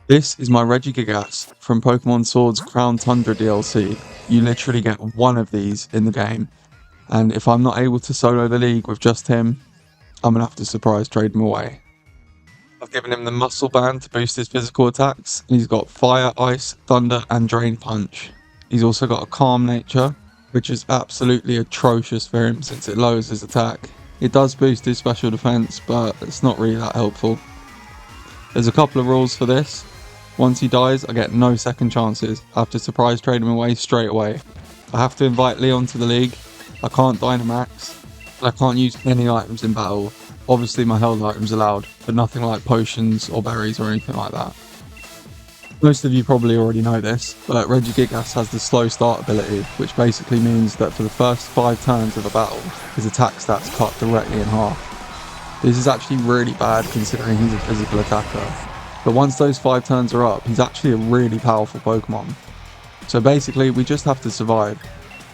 This is my Regigigas from Pokemon Sword's Crown Tundra DLC. You literally get one of these in the game, and if I'm not able to solo the league with just him, I'm gonna have to surprise trade him away. I've given him the Muscle Band to boost his physical attacks, and he's got Fire, Ice, Thunder, and Drain Punch. He's also got a Calm Nature, which is absolutely atrocious for him since it lowers his attack. It does boost his special defense, but it's not really that helpful. There's a couple of rules for this. Once he dies, I get no second chances. I have to surprise trade him away straight away. I have to invite Leon to the league. I can't Dynamax. And I can't use any items in battle. Obviously my held items allowed, but nothing like potions or berries or anything like that. Most of you probably already know this, but Regigigas has the slow start ability, which basically means that for the first 5 turns of a battle, his attack stats cut directly in half. This is actually really bad considering he's a physical attacker. But once those 5 turns are up, he's actually a really powerful Pokemon. So basically, we just have to survive.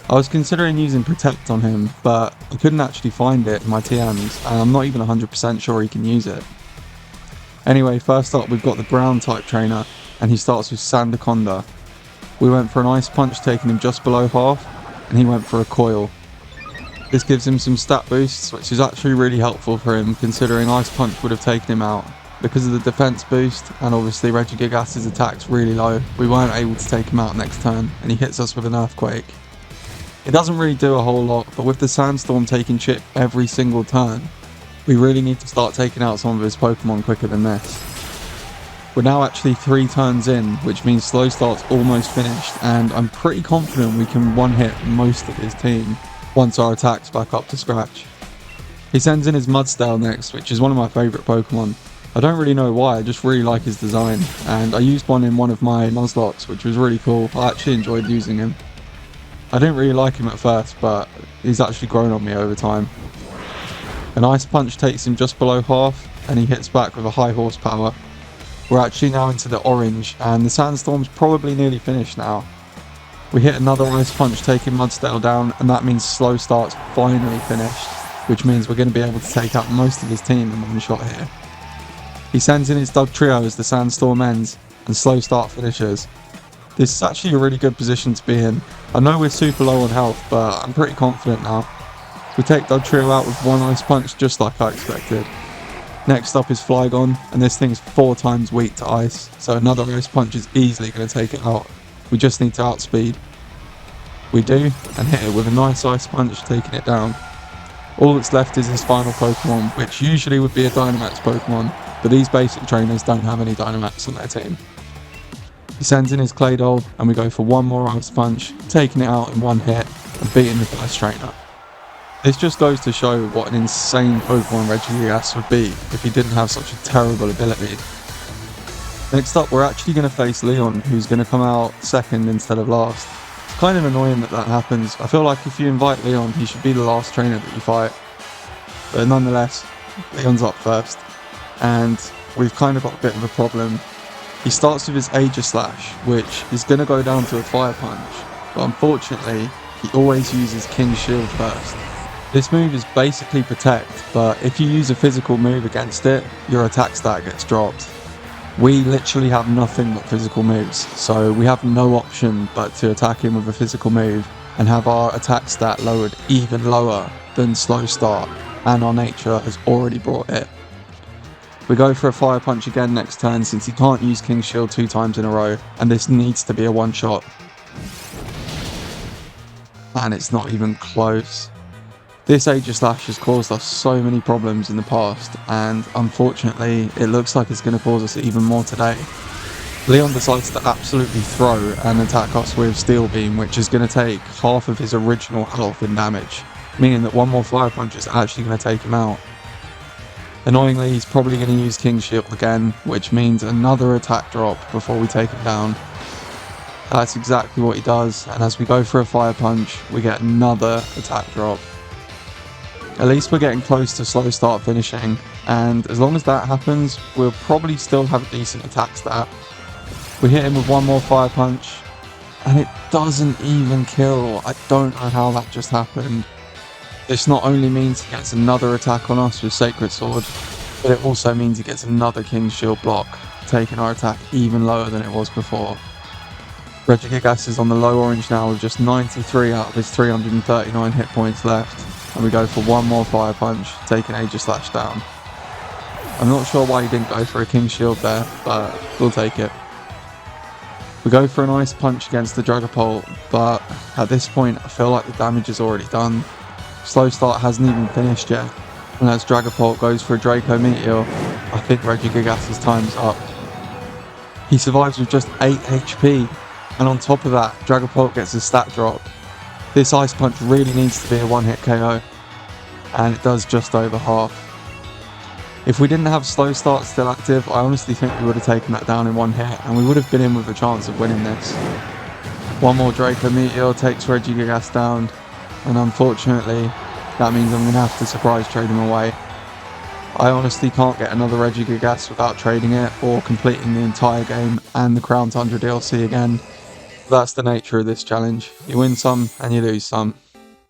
I was considering using Protect on him, but I couldn't actually find it in my TMs, and I'm not even 100% sure he can use it. Anyway, first up we've got the Ground type trainer, and he starts with Sandaconda. We went for an Ice Punch, taking him just below half, and he went for a Coil. This gives him some stat boosts, which is actually really helpful for him, considering Ice Punch would have taken him out. Because of the defense boost, and obviously Regigigas' attack's really low, we weren't able to take him out next turn, and he hits us with an Earthquake. It doesn't really do a whole lot, but with the Sandstorm taking chip every single turn, we really need to start taking out some of his Pokemon quicker than this. We're now actually 3 turns in, which means Slow Start's almost finished, and I'm pretty confident we can one-hit most of his team once our attack's back up to scratch. He sends in his Mudsdale next, which is one of my favourite Pokemon. I don't really know why, I just really like his design, and I used one in one of my Nuzlockes, which was really cool. I actually enjoyed using him. I didn't really like him at first, but he's actually grown on me over time. An Ice Punch takes him just below half, and he hits back with a high horsepower. We're actually now into the orange, and the Sandstorm's probably nearly finished now. We hit another Ice Punch taking Mudsdale down, and that means Slow Start's finally finished, which means we're going to be able to take out most of his team in one shot here. He sends in his Dugtrio as the Sandstorm ends, and Slow Start finishes. This is actually a really good position to be in. I know we're super low on health, but I'm pretty confident now. We take Dugtrio out with one Ice Punch just like I expected. Next up is Flygon, and this thing's 4 times weak to Ice, so another Ice Punch is easily going to take it out. We just need to outspeed. We do, and hit it with a nice Ice Punch, taking it down. All that's left is his final Pokemon, which usually would be a Dynamax Pokemon, but these basic trainers don't have any Dynamax on their team. He sends in his Claydol, and we go for one more Ice Punch, taking it out in one hit, and beating the first trainer. This just goes to show what an insane Pokemon Regigigas would be if he didn't have such a terrible ability. Next up, we're actually going to face Leon, who's going to come out second instead of last. It's kind of annoying that happens. I feel like if you invite Leon, he should be the last trainer that you fight. But nonetheless, Leon's up first. And we've kind of got a bit of a problem. He starts with his Aegislash, which is going to go down to a Fire Punch, but unfortunately he always uses King's Shield first. This move is basically Protect, but if you use a physical move against it, your attack stat gets dropped. We literally have nothing but physical moves, so we have no option but to attack him with a physical move and have our attack stat lowered even lower than Slow Start, and our nature has already brought it. We go for a Fire Punch again next turn since he can't use King's Shield 2 times in a row, and this needs to be a one-shot. And it's not even close. This Aegislash has caused us so many problems in the past, and unfortunately it looks like it's going to cause us even more today. Leon decides to absolutely throw and attack us with Steel Beam, which is going to take half of his original health in damage, meaning that one more Fire Punch is actually going to take him out. Annoyingly, he's probably going to use King's Shield again, which means another attack drop before we take him down. That's exactly what he does, and as we go for a Fire Punch, we get another attack drop. At least we're getting close to Slow Start finishing, and as long as that happens, we'll probably still have a decent attack stat. We hit him with one more Fire Punch, and it doesn't even kill. I don't know how that just happened. This not only means he gets another attack on us with Sacred Sword, but it also means he gets another King's Shield block, taking our attack even lower than it was before. Regigigas is on the low orange now with just 93 out of his 339 hit points left, and we go for one more Fire Punch, taking Aegislash down. I'm not sure why he didn't go for a King's Shield there, but we'll take it. We go for an Ice Punch against the Dragapult, but at this point I feel like the damage is already done. Slow Start hasn't even finished yet, and as Dragapult goes for a Draco Meteor, I think Regigigas' time's up. He survives with just 8 HP, and on top of that, Dragapult gets a stat drop. This Ice Punch really needs to be a one-hit KO, and it does just over half. If we didn't have Slow Start still active, I honestly think we would have taken that down in one hit, and we would have been in with a chance of winning this. One more Draco Meteor takes Regigigas down, and unfortunately, that means I'm going to have to surprise trade him away. I honestly can't get another Regigigas without trading it, or completing the entire game and the Crown Tundra DLC again. That's the nature of this challenge. You win some, and you lose some.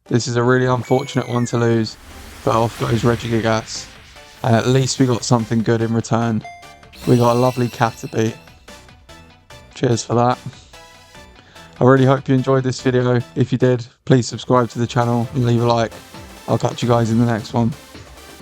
This is a really unfortunate one to lose, but off goes Regigigas. And at least we got something good in return. We got a lovely cat to beat. Cheers for that. I really hope you enjoyed this video. If you did, please subscribe to the channel and leave a like. I'll catch you guys in the next one.